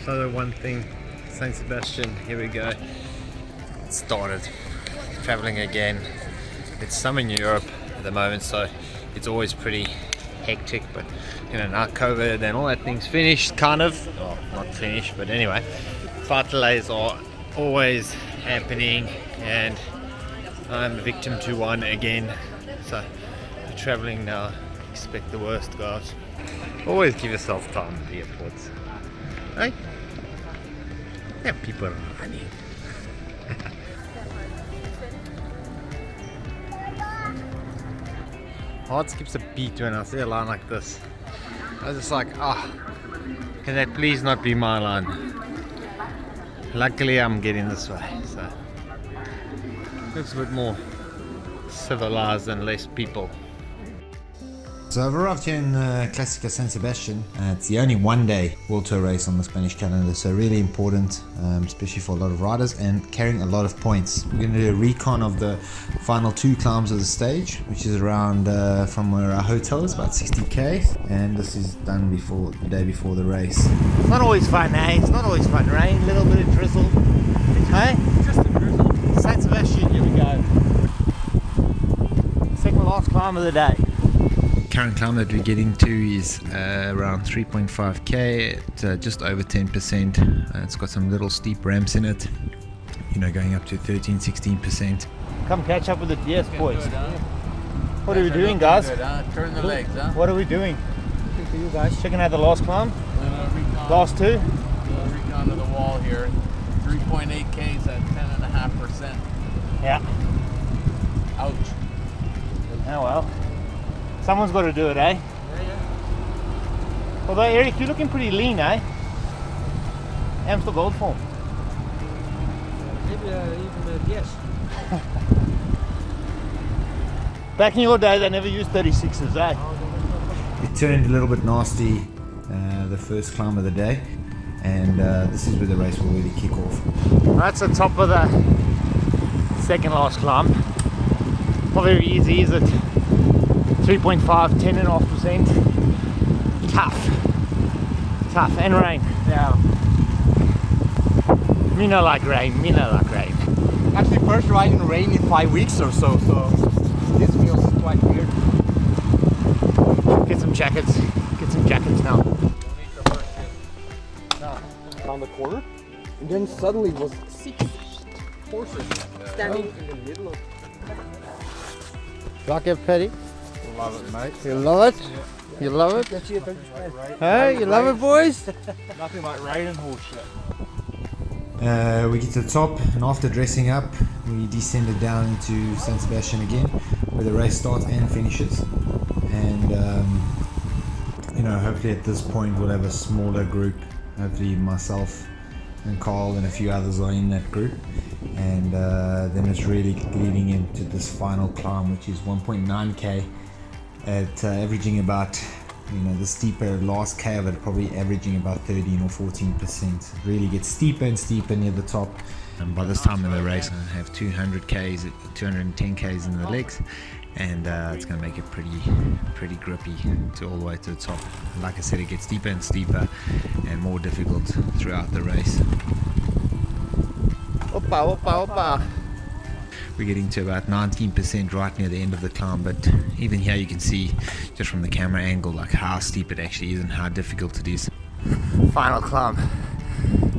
So the one thing, Saint Sebastian, here we go. It started traveling again. It's summer in Europe at the moment, so it's always pretty hectic, but you know, now COVID and all that thing's finished, kind of. Well, not finished, but anyway, flight delays are always happening, and I'm a victim to one again. So if you're traveling now, expect the worst, guys. Always give yourself time at the airports. Hey? Yeah, people are running. Heart skips a beat when I see a line like this. I was just like, can that please not be my line? Luckily I'm getting this way, so looks a bit more civilized and less people. So I've arrived here in Clásica San Sebastian. It's the only one-day World Tour race on the Spanish calendar, so really important, especially for a lot of riders, and carrying a lot of points. We're going to do a recon of the final 2 climbs of the stage, which is around from where our hotel is, about 60k, and this is done before the day before the race. It's not always fun, eh? It's not always fun. Rain, a little bit of drizzle. Hey? Just a drizzle. Saint Sebastian, here we go. Second to last climb of the day. Current climb that we're getting to is around 3.5k at just over 10%. It's got some little steep ramps in it, you know, going up to 13-16%. Come catch up with the DS boys. What are we doing, guys? Good, huh? Turn the legs, huh? What are we doing? Looking for you guys. Checking out the last climb. Last 2. Recon of the wall here. 3.8 Ks at 10.5%. Yeah. Ouch. Oh well. Someone's got to do it, eh? Yeah. Although, Eric, you're looking pretty lean, eh? Amstel Gold form. Maybe even yes. Back in your day, they never used 36s, eh? It turned a little bit nasty the first climb of the day, and this is where the race will really kick off. That's the top of the second last climb. Not very easy, is it? 3.5, 10.5%. Tough, and rain. Yeah. Me no like rain. Actually, first ride in rain in 5 weeks or so this feels quite weird. Get some jackets now. Don't need the first hit. No. Around the corner, and then suddenly was 6 horses standing in the middle of. Like it, Paddy? Love it, mate. You love it? Yeah. You love it? That's it, don't you spend. Hey, you love it, boys? Nothing like rain and horse shit. We get to the top, and after dressing up, we descended down into San Sebastian again, where the race starts and finishes. And you know, hopefully at this point we'll have a smaller group. Hopefully myself and Carl and a few others are in that group, and then it's really leading into this final climb, which is 1.9k at averaging about, you know, the steeper last k of it probably averaging about 13 or 14%. It really gets steeper and steeper near the top, and by this time in the race I have 200k's, 210k's in the legs, and it's going to make it pretty grippy to all the way to the top. Like I said, it gets steeper and steeper and more difficult throughout the race. Opa. We're getting to about 19% right near the end of the climb, but even here you can see just from the camera angle like how steep it actually is and how difficult it is. Final climb,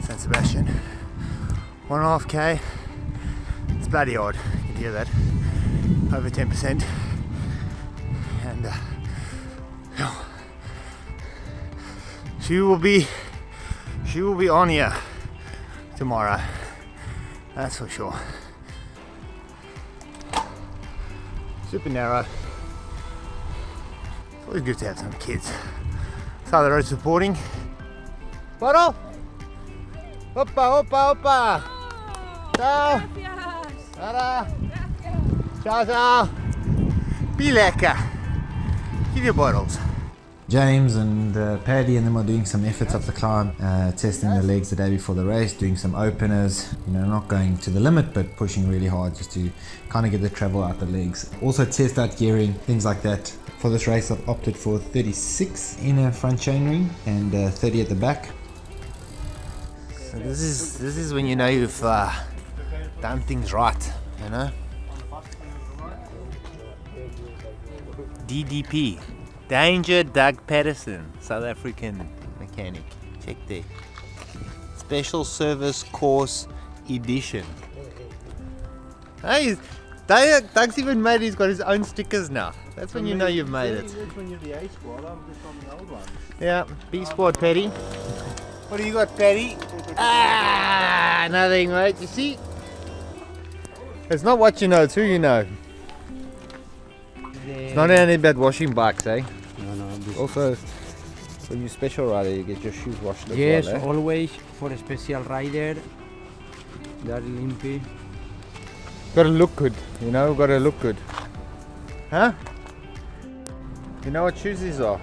San Sebastian. 1.5k. It's bloody hard. You can hear that. Over 10%. And she will be on here tomorrow. That's for sure. Super narrow. It's always good to have some kids. Side of the road supporting. Bottle! Opa! Ciao! Ciao! Ciao! Be lekker! Give your bottles. James and Paddy and them are doing some efforts up the climb, testing the legs the day before the race, doing some openers, you know, not going to the limit but pushing really hard just to kind of get the travel out the legs. Also test out gearing, things like that. For this race I've opted for 36 inner front chainring and 30 at the back. This is when you know you've done things right, you know. DDP, Danger Doug Patterson, South African mechanic. Check there. Special Service Course Edition. Hey, Doug's even made. He's got his own stickers now. That's when you know you've made it. That's when you're the A squad. I'm just on the old ones. Yeah, B squad, Paddy. What do you got, Paddy? Nothing, mate. You see? It's not what you know, it's who you know. It's not only about washing bikes, eh? No. Also, when you special rider, you get your shoes washed as Yes, well, eh? always for a special rider. Daryl Impey. Gotta look good, you know, gotta look good. Huh? You know what shoes these are?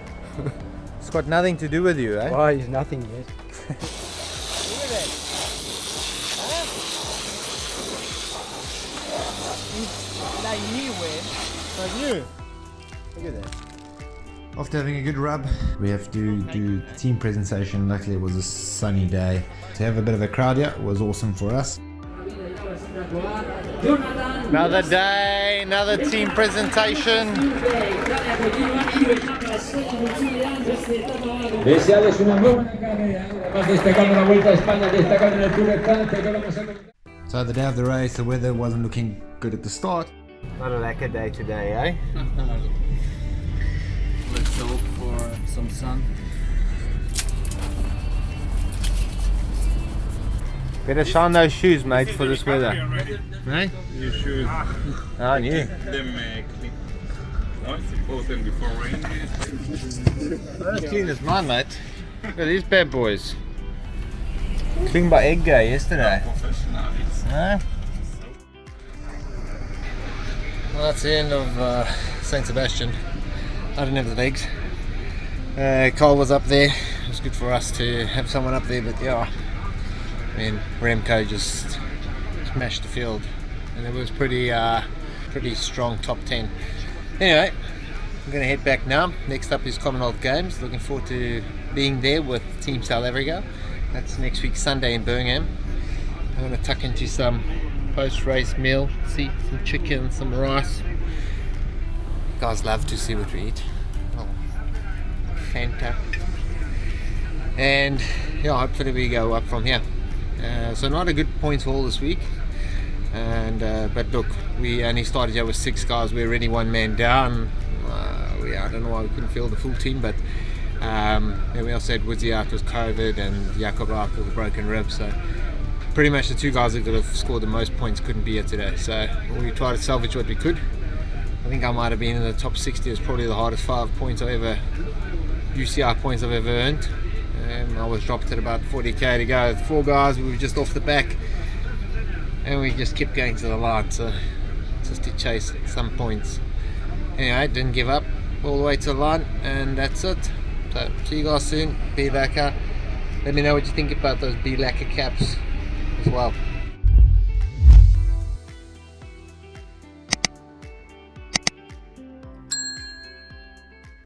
It's got nothing to do with you, eh? Why is nothing yet? Look at that. It's like new, eh? Like you. Look at that. After having a good rub, we have to do the team presentation. Luckily it was a sunny day. To have a bit of a crowd here was awesome for us. Another day, another team presentation. Desearles una muy buena carrera, además destacando la Vuelta a España, destacando en el Tour de Francia, que vamos a comentar. So the day of the race, the weather wasn't looking good at the start. Not a lacquer day today, eh? Let's hope for some sun. Better shine those shoes, mate, for this weather. Right? You should Oh, new. them clean. No, it's important before rain. Not as clean as mine, mate. Look at these bad boys. Cleaned by Edgar yesterday. Professional. Huh? Well, that's the end of St. Sebastian. I didn't have the legs. Cole was up there. It was good for us to have someone up there, but yeah, I mean, Remco just smashed the field, and it was pretty strong top 10. Anyway, I'm going to head back now. Next up is Commonwealth Games. Looking forward to being there with Team South Africa. That's next week Sunday in Birmingham. I'm going to tuck into some post-race meal, see some chicken, some rice. Guys love to see what we eat. Oh, Fanta. And yeah, hopefully we go up from here. So not a good points haul this week. And but look, we only started here with 6 guys. We're already 1 man down. I don't know why we couldn't field the full team, but and we also had Woodsy out with COVID and Jakob out with a broken rib. So pretty much the 2 guys that could have scored the most points couldn't be here today. So we tried to salvage what we could. I think I might have been in the top 60. It's probably the hardest 5 points UCI points I've ever earned. I was dropped at about 40k to go. 4 guys, we were just off the back, and we just kept going to the line, so just to chase some points. Anyway, didn't give up all the way to the line, and that's it. So see you guys soon. Be lacquer. Let me know what you think about those be lacquer caps as well.